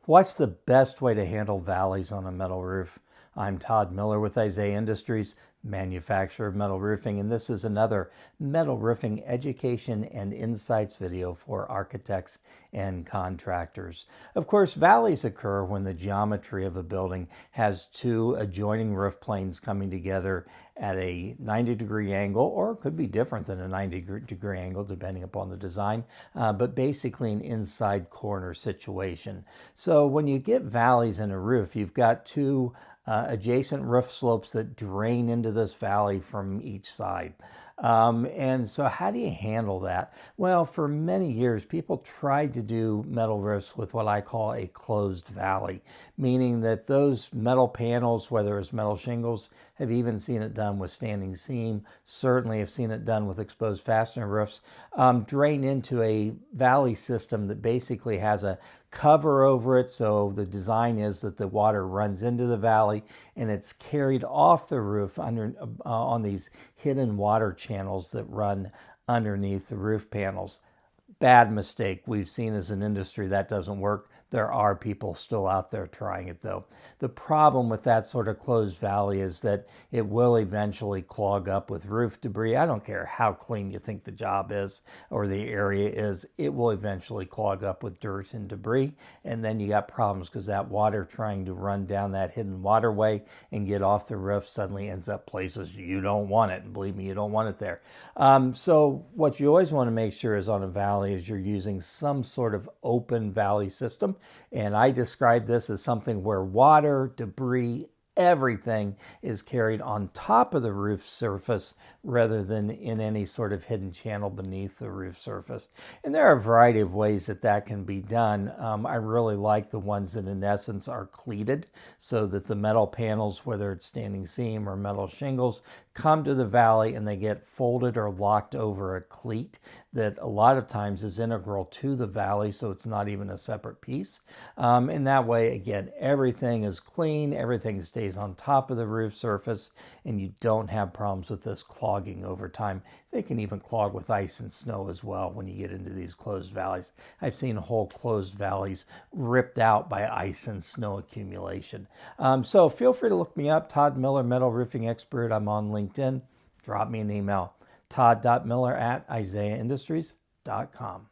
What's the best way to handle valleys on a metal roof? I'm Todd Miller with Isaiah Industries, manufacturer of metal roofing, and this is another metal roofing education and insights video for architects and contractors. Of course, valleys occur when the geometry of a building has two adjoining roof planes coming together at a 90-degree angle, or it could be different than a 90-degree angle depending upon the design, but basically an inside corner situation. So when you get valleys in a roof, you've got two adjacent roof slopes that drain into this valley from each side. And so how do you handle that? Well, for many years, people tried to do metal roofs with what I call a closed valley, meaning that those metal panels, whether it's metal shingles, have even seen it done with standing seam, certainly have seen it done with exposed fastener roofs, drain into a valley system that basically has a cover over it. So the design is that the water runs into the valley and it's carried off the roof under on these hidden water channels that run underneath the roof panels. Bad mistake. We've seen as an industry that doesn't work. There are people still out there trying it though. The problem with that sort of closed valley is that it will eventually clog up with roof debris. I don't care how clean you think the job is or the area is, it will eventually clog up with dirt and debris. And then you got problems because that water trying to run down that hidden waterway and get off the roof suddenly ends up places you don't want it. And believe me, you don't want it there. So what you always want to make sure is on a valley is you're using some sort of open valley system. And I describe this as something where water, debris, everything is carried on top of the roof surface rather than in any sort of hidden channel beneath the roof surface. And there are a variety of ways that that can be done. I really like the ones that in essence are cleated so that the metal panels, whether it's standing seam or metal shingles, come to the valley and they get folded or locked over a cleat that a lot of times is integral to the valley, so it's not even a separate piece. And that way, again, everything is clean, everything stays on top of the roof surface, and you don't have problems with this clogging over time. They can even clog with ice and snow as well when you get into these closed valleys. I've seen whole closed valleys ripped out by ice and snow accumulation. So feel free to look me up, Todd Miller, metal roofing expert. I'm on LinkedIn. Drop me an email, todd.miller@isaiahindustries.com.